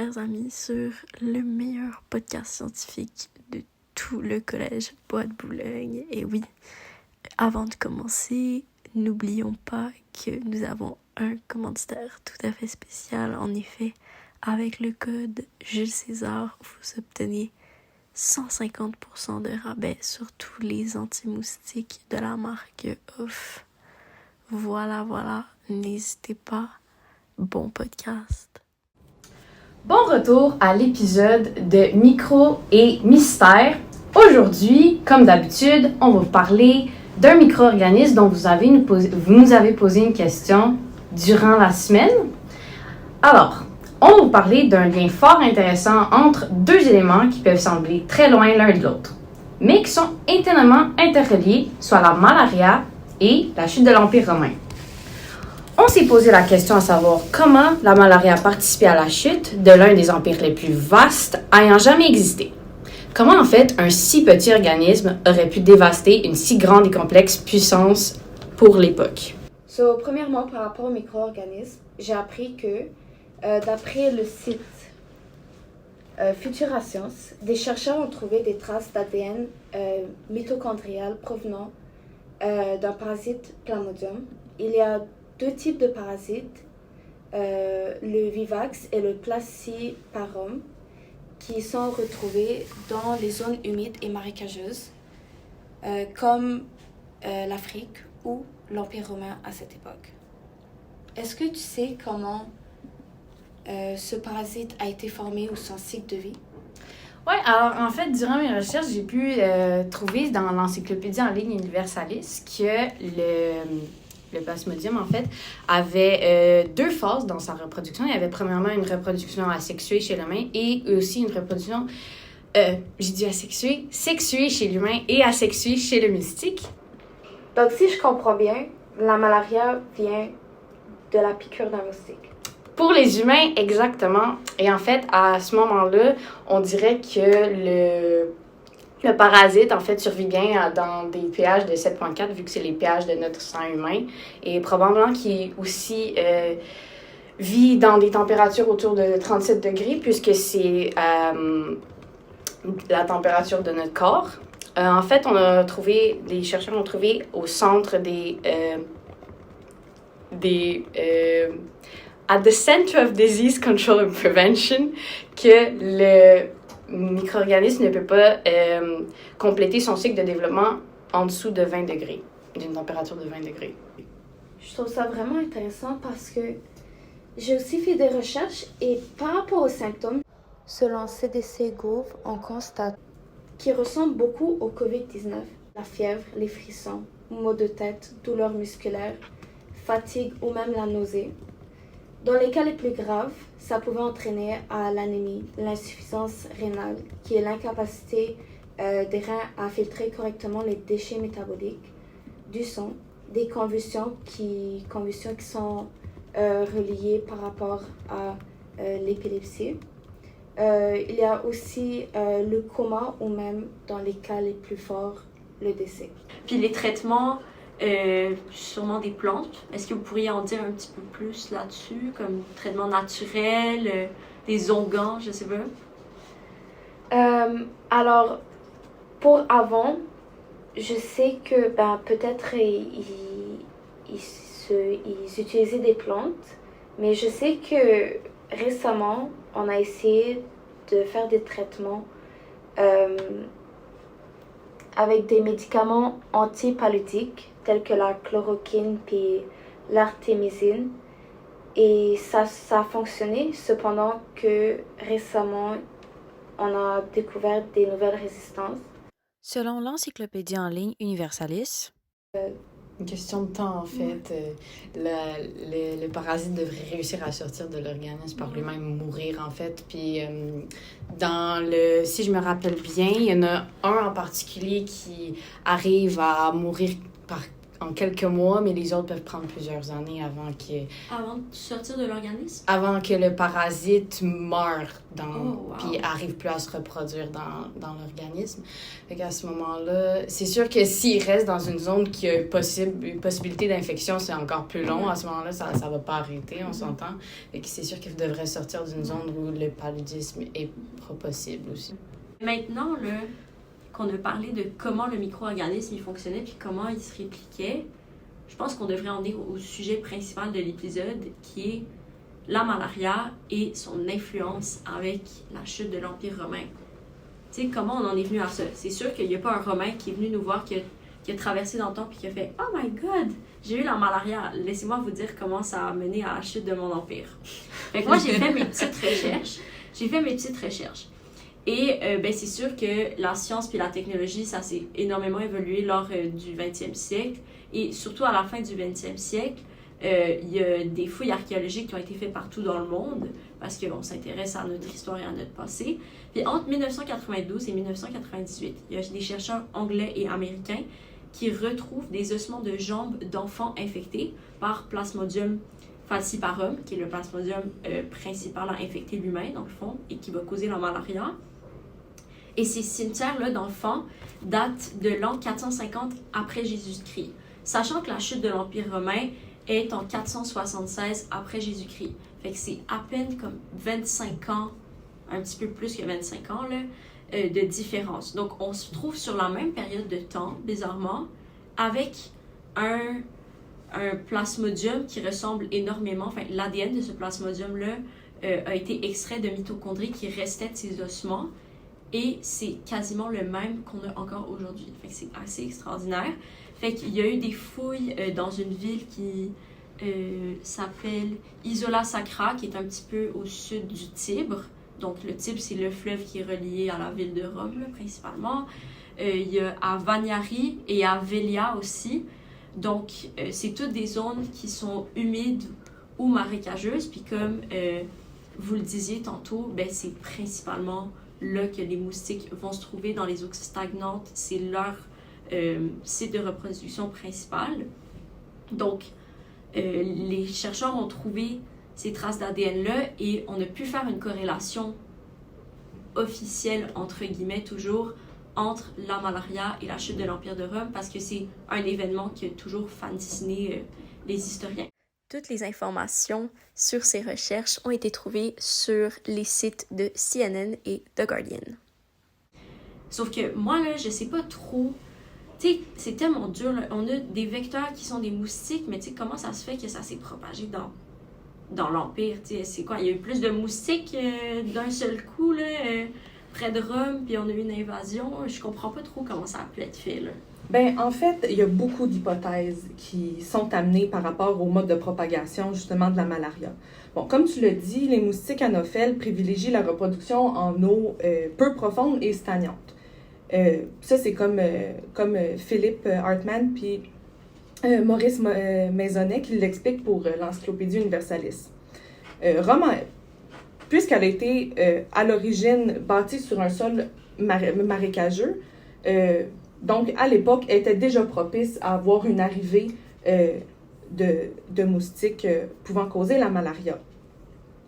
chers amis, sur le meilleur podcast scientifique de tout le collège Bois de Boulogne. Et oui, avant de commencer, n'oublions pas que nous avons un commanditaire tout à fait spécial. En effet, avec le code Jules César, vous obtenez 150% de rabais sur tous les anti-moustiques de la marque Off. Voilà, n'hésitez pas. Bon podcast. Bon retour à l'épisode de Micro et Mystère. Aujourd'hui, comme d'habitude, on va vous parler d'un micro-organisme dont vous nous avez posé une question durant la semaine. Alors, on va vous parler d'un lien fort intéressant entre deux éléments qui peuvent sembler très loin l'un de l'autre, mais qui sont étonnamment interreliés, soit la malaria et la chute de l'Empire romain. On s'est posé la question à savoir comment la malaria a participé à la chute de l'un des empires les plus vastes ayant jamais existé. Comment en fait un si petit organisme aurait pu dévaster une si grande et complexe puissance pour l'époque? Premièrement, par rapport aux micro-organismes, j'ai appris que d'après le site Futura Science, des chercheurs ont trouvé des traces d'ADN mitochondrial provenant d'un parasite Plasmodium. Il y a deux types de parasites, le Vivax et le Placiparum, qui sont retrouvés dans les zones humides et marécageuses, comme l'Afrique ou l'Empire romain à cette époque. Est-ce que tu sais comment ce parasite a été formé ou son cycle de vie? Oui, alors en fait, durant mes recherches, j'ai pu trouver dans l'encyclopédie en ligne Universalis que le Plasmodium, en fait, avait deux phases dans sa reproduction. Il y avait premièrement une reproduction asexuée chez l'humain et aussi une reproduction, sexuée chez l'humain et asexuée chez le mystique. Donc, si je comprends bien, la malaria vient de la piqûre d'un moustique. Pour les humains, exactement. Et en fait, à ce moment-là, on dirait que le parasite, en fait, survit bien dans des pH de 7,4, vu que c'est les pH de notre sang humain. Et probablement qu'il aussi vit dans des températures autour de 37 degrés, puisque c'est la température de notre corps. En fait, les chercheurs ont trouvé au centre at the Center of Disease Control and Prevention, que le micro-organisme ne peut pas compléter son cycle de développement en dessous de 20 degrés, d'une température de 20 degrés. Je trouve ça vraiment intéressant parce que j'ai aussi fait des recherches et par rapport aux symptômes, selon CDC Gouv, on constate qu'ils ressemblent beaucoup au COVID-19. La fièvre, les frissons, maux de tête, douleurs musculaires, fatigue ou même la nausée. Dans les cas les plus graves, ça pouvait entraîner à l'anémie, l'insuffisance rénale, qui est l'incapacité des reins à filtrer correctement les déchets métaboliques, du sang, des convulsions qui sont reliées par rapport à l'épilepsie. Il y a aussi le coma ou même, dans les cas les plus forts, le décès. Puis les traitements, sûrement des plantes. Est-ce que vous pourriez en dire un petit peu plus là-dessus, comme traitement naturel, des onguents, je sais pas? Alors, pour avant, je sais que peut-être ils utilisaient des plantes, mais je sais que récemment, on a essayé de faire des traitements avec des médicaments antipaludiques tels que la chloroquine puis l'artémisine. Et ça a fonctionné, cependant que récemment, on a découvert des nouvelles résistances. Selon l'encyclopédie en ligne Universalis, Une question de temps, en fait. Le parasite devrait réussir à sortir de l'organisme par lui-même, mourir, en fait. Puis, si je me rappelle bien, il y en a un en particulier qui arrive à mourir en quelques mois, mais les autres peuvent prendre plusieurs années Avant de sortir de l'organisme? avant que le parasite meure wow. Puis arrive plus à se reproduire dans l'organisme. Fait qu'à ce moment-là, c'est sûr que s'il reste dans une zone qui a une possibilité d'infection, c'est encore plus long. À ce moment-là, ça va pas arrêter, on s'entend. Fait que c'est sûr qu'il devrait sortir d'une zone où le paludisme est pas possible aussi. Maintenant, là, qu'on a parlé de comment le micro-organisme il fonctionnait puis comment il se répliquait, je pense qu'on devrait en venir au sujet principal de l'épisode qui est la malaria et son influence avec la chute de l'Empire romain. Tu sais, comment on en est venu à ça? C'est sûr qu'il n'y a pas un Romain qui est venu nous voir, qui a traversé dans le temps puis qui a fait « Oh my God, j'ai eu la malaria. Laissez-moi vous dire comment ça a mené à la chute de mon empire. » Fait que moi, j'ai fait mes petites recherches. Et c'est sûr que la science et la technologie, ça s'est énormément évolué lors du 20e siècle. Et surtout à la fin du 20e siècle, il y a des fouilles archéologiques qui ont été faites partout dans le monde parce qu'on s'intéresse à notre histoire et à notre passé. Puis entre 1992 et 1998, il y a des chercheurs anglais et américains qui retrouvent des ossements de jambes d'enfants infectés par Plasmodium falciparum, qui est le plasmodium principal à infecter l'humain, dans le fond, et qui va causer la malaria. Et ces cimetières-là d'enfants datent de l'an 450 après Jésus-Christ, sachant que la chute de l'Empire romain est en 476 après Jésus-Christ. Fait que c'est à peine comme 25 ans, un petit peu plus que 25 ans, là, de différence. Donc, on se trouve sur la même période de temps, bizarrement, avec un plasmodium qui ressemble énormément, enfin, l'ADN de ce plasmodium-là a été extrait de mitochondries qui restaient de ces ossements, et c'est quasiment le même qu'on a encore aujourd'hui. Fait que c'est assez extraordinaire. Fait qu'il y a eu des fouilles dans une ville qui s'appelle Isola Sacra, qui est un petit peu au sud du Tibre. Donc le Tibre, c'est le fleuve qui est relié à la ville de Rome, là, principalement. Il y a à Vagnari et à Velia aussi. Donc c'est toutes des zones qui sont humides ou marécageuses. Puis comme vous le disiez tantôt, ben, c'est principalement là que les moustiques vont se trouver dans les eaux stagnantes. C'est leur site de reproduction principal. Donc, les chercheurs ont trouvé ces traces d'ADN-là et on a pu faire une corrélation officielle, entre guillemets, toujours, entre la malaria et la chute de l'Empire de Rome parce que c'est un événement qui a toujours fasciné les historiens. Toutes les informations sur ces recherches ont été trouvées sur les sites de CNN et The Guardian. Sauf que moi, là, je sais pas trop. Tu sais, c'est tellement dur, là. On a des vecteurs qui sont des moustiques, mais tu sais, comment ça se fait que ça s'est propagé dans l'Empire? Tu sais, c'est quoi? Il y a eu plus de moustiques d'un seul coup, là, près de Rome, puis on a eu une invasion. Je comprends pas trop comment ça a pu être fait, là. Ben, en fait, il y a beaucoup d'hypothèses qui sont amenées par rapport au mode de propagation, justement, de la malaria. Bon, comme tu l'as dit, les moustiques anophèles privilégient la reproduction en eau peu profonde et stagnante. Ça, c'est comme Philippe Hartman puis Maurice Maisonnet qui l'explique pour l'Encyclopédie Universalis. Rome, puisqu'elle a été à l'origine bâtie sur un sol marécageux, donc, à l'époque, elle était déjà propice à avoir une arrivée de moustiques pouvant causer la malaria.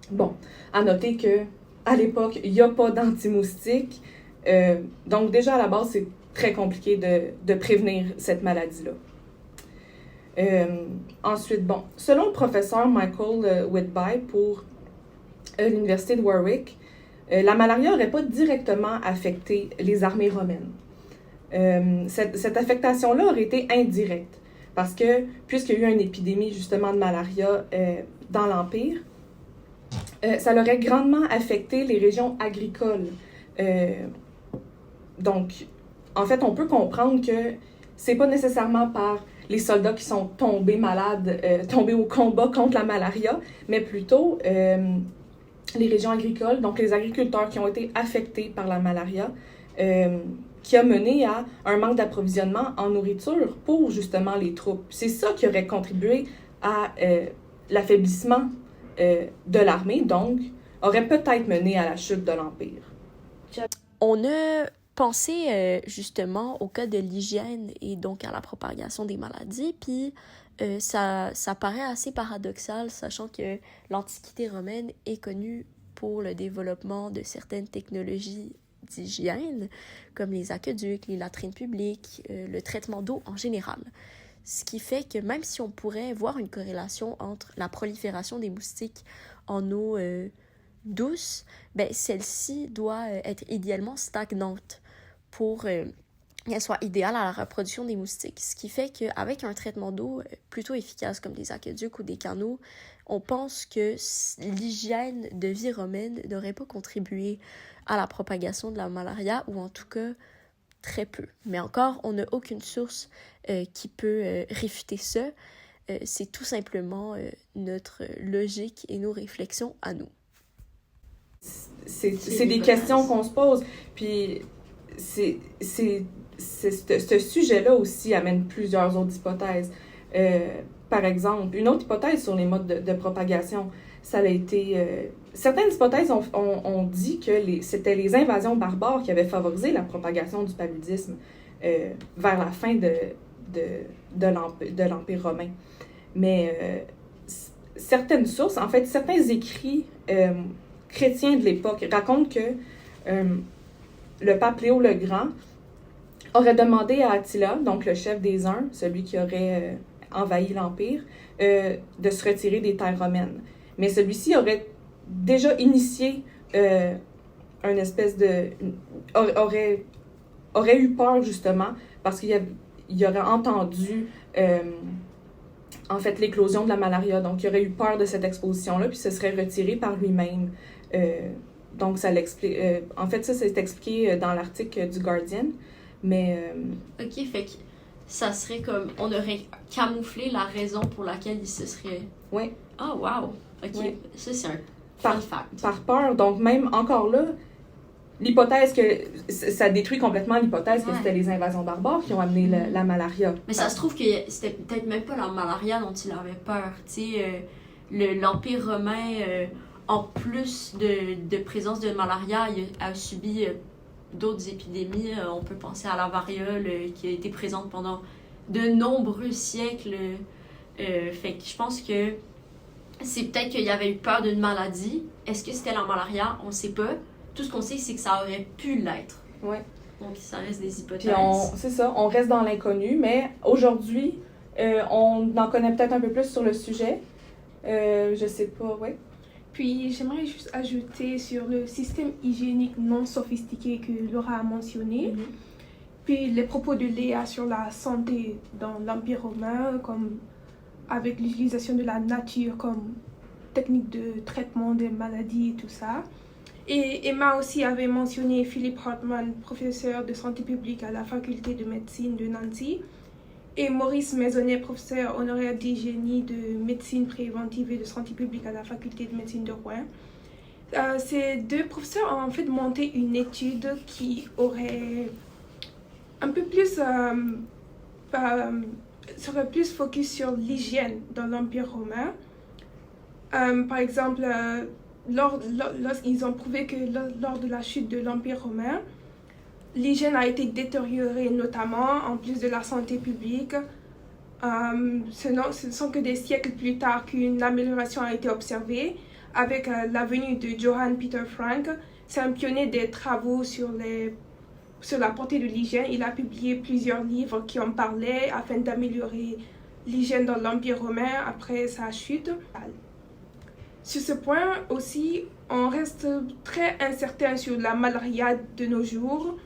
Bon, à noter qu'à l'époque, il n'y a pas d'anti-moustiques. Donc, déjà, à la base, c'est très compliqué de prévenir cette maladie-là. Ensuite, bon, selon le professeur Michael Whitby pour l'Université de Warwick, la malaria n'aurait pas directement affecté les armées romaines. Cette affectation-là aurait été indirecte parce que, puisqu'il y a eu une épidémie justement de malaria dans l'Empire, ça aurait grandement affecté les régions agricoles. Donc, en fait, on peut comprendre que c'est pas nécessairement par les soldats qui sont tombés malades, tombés au combat contre la malaria, mais plutôt les régions agricoles, donc les agriculteurs qui ont été affectés par la malaria, qui a mené à un manque d'approvisionnement en nourriture pour justement les troupes. C'est ça qui aurait contribué à l'affaiblissement de l'armée, donc aurait peut-être mené à la chute de l'Empire. On a pensez justement au cas de l'hygiène et donc à la propagation des maladies, puis ça paraît assez paradoxal, sachant que l'Antiquité romaine est connue pour le développement de certaines technologies d'hygiène, comme les aqueducs, les latrines publiques, le traitement d'eau en général. Ce qui fait que même si on pourrait voir une corrélation entre la prolifération des moustiques en eau douce, ben, celle-ci doit être idéalement stagnante pour qu'elle soit idéale à la reproduction des moustiques. Ce qui fait qu'avec un traitement d'eau plutôt efficace comme des aqueducs ou des canaux, on pense que l'hygiène de vie romaine n'aurait pas contribué à la propagation de la malaria, ou en tout cas très peu. Mais encore, on n'a aucune source qui peut réfuter ça. C'est tout simplement notre logique et nos réflexions à nous. C'est des questions qu'on se pose. Puis ce sujet-là aussi amène plusieurs autres hypothèses. Par exemple, une autre hypothèse sur les modes de propagation, ça a été... certaines hypothèses ont dit que c'était les invasions barbares qui avaient favorisé la propagation du paludisme vers la fin de l'Empire romain. Mais certaines sources, en fait, certains écrits chrétiens de l'époque racontent que le pape Léo le Grand aurait demandé à Attila, donc le chef des Huns, celui qui aurait envahi l'Empire, de se retirer des terres romaines. Mais celui-ci aurait déjà initié une espèce de... aurait eu peur, justement, parce qu'il aurait entendu, en fait, l'éclosion de la malaria. Donc, il aurait eu peur de cette exposition-là, puis se serait retiré par lui-même. Donc, ça l'explique... en fait, ça, c'est expliqué dans l'article du Guardian, mais... OK, fait que ça serait comme... On aurait camouflé la raison pour laquelle il se serait... Oui. Ah, wow! OK, oui. Ça, c'est un fun fact. Par peur. Donc, même encore là, l'hypothèse que... Ça détruit complètement l'hypothèse que c'était les invasions barbares qui ont amené la malaria. Mais ça se trouve que c'était peut-être même pas la malaria dont il avait peur. Tu sais, l'Empire romain... en plus de présence de malaria, il a subi d'autres épidémies. On peut penser à la variole qui a été présente pendant de nombreux siècles. Fait que je pense que c'est peut-être qu'il y avait eu peur d'une maladie. Est-ce que c'était la malaria? On ne sait pas. Tout ce qu'on sait, c'est que ça aurait pu l'être. Oui. Donc ça reste des hypothèses. Puis c'est ça, on reste dans l'inconnu, mais aujourd'hui, on en connaît peut-être un peu plus sur le sujet. Je sais pas, ouais. Puis, j'aimerais juste ajouter sur le système hygiénique non sophistiqué que Laura a mentionné. Puis, les propos de Léa sur la santé dans l'Empire romain, comme avec l'utilisation de la nature comme technique de traitement des maladies et tout ça. Et Emma aussi avait mentionné Philippe Hartmann, professeur de santé publique à la faculté de médecine de Nancy. Et Maurice Maisonnet, professeur honoraire d'hygiène de médecine préventive et de santé publique à la faculté de médecine de Rouen. Ces deux professeurs ont en fait monté une étude qui aurait un peu plus, serait plus focus sur l'hygiène dans l'Empire romain. Par exemple, ils ont prouvé que lors de la chute de l'Empire romain, l'hygiène a été détériorée, notamment en plus de la santé publique. Ce ne sont que des siècles plus tard qu'une amélioration a été observée avec la venue de Johann Peter Frank. C'est un pionnier des travaux sur la portée de l'hygiène. Il a publié plusieurs livres qui en parlaient afin d'améliorer l'hygiène dans l'Empire romain après sa chute. Sur ce point aussi, on reste très incertain sur la malaria de nos jours.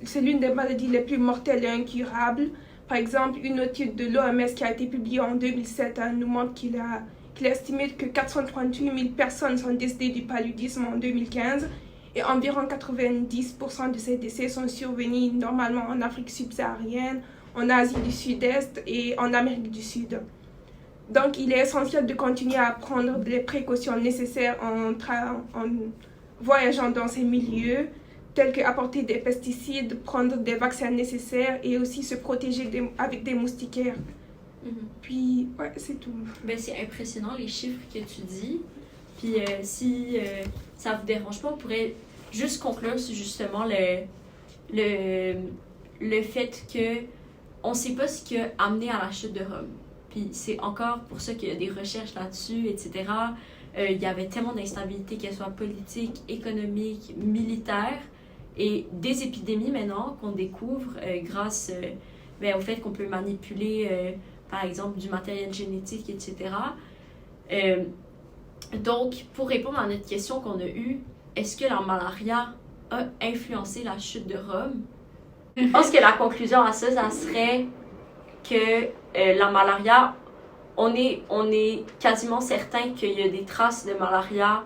C'est l'une des maladies les plus mortelles et incurables. Par exemple, une étude de l'OMS qui a été publiée en 2007 nous montre qu'il est estimé que 438 000 personnes sont décédées du paludisme en 2015 et environ 90% de ces décès sont survenus normalement en Afrique subsaharienne, en Asie du Sud-Est et en Amérique du Sud. Donc, il est essentiel de continuer à prendre les précautions nécessaires en voyageant dans ces milieux, tels que apporter des pesticides, prendre des vaccins nécessaires et aussi se protéger avec des moustiquaires. Puis, ouais, c'est tout. Ben, c'est impressionnant les chiffres que tu dis. Puis, si ça vous dérange pas, on pourrait juste conclure sur justement le fait que on ne sait pas ce qui a amené à la chute de Rome. Puis c'est encore pour ça qu'il y a des recherches là-dessus, etc. Il y avait tellement d'instabilité, qu'elle soit politique, économique, militaire, et des épidémies maintenant qu'on découvre grâce au fait qu'on peut manipuler, par exemple, du matériel génétique, etc. Donc, pour répondre à notre question qu'on a eue, est-ce que la malaria a influencé la chute de Rome? Je pense que la conclusion à ça serait que la malaria, on est quasiment certain qu'il y a des traces de malaria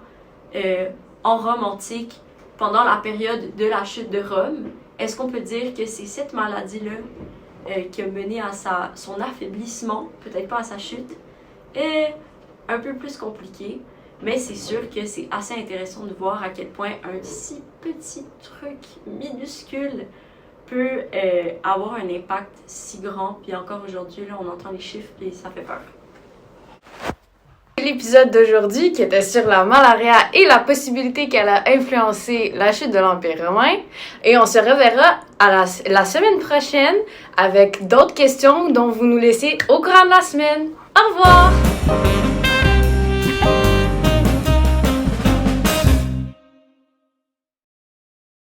en Rome antique pendant la période de la chute de Rome. Est-ce qu'on peut dire que c'est cette maladie-là qui a mené à son affaiblissement, peut-être pas à sa chute? Un peu plus compliqué, mais c'est sûr que c'est assez intéressant de voir à quel point un si petit truc minuscule peut avoir un impact si grand. Puis encore aujourd'hui, là, on entend les chiffres et ça fait peur. L'épisode d'aujourd'hui qui était sur la malaria et la possibilité qu'elle a influencé la chute de l'Empire romain. Et on se reverra à la semaine prochaine avec d'autres questions dont vous nous laissez au courant de la semaine. Au revoir!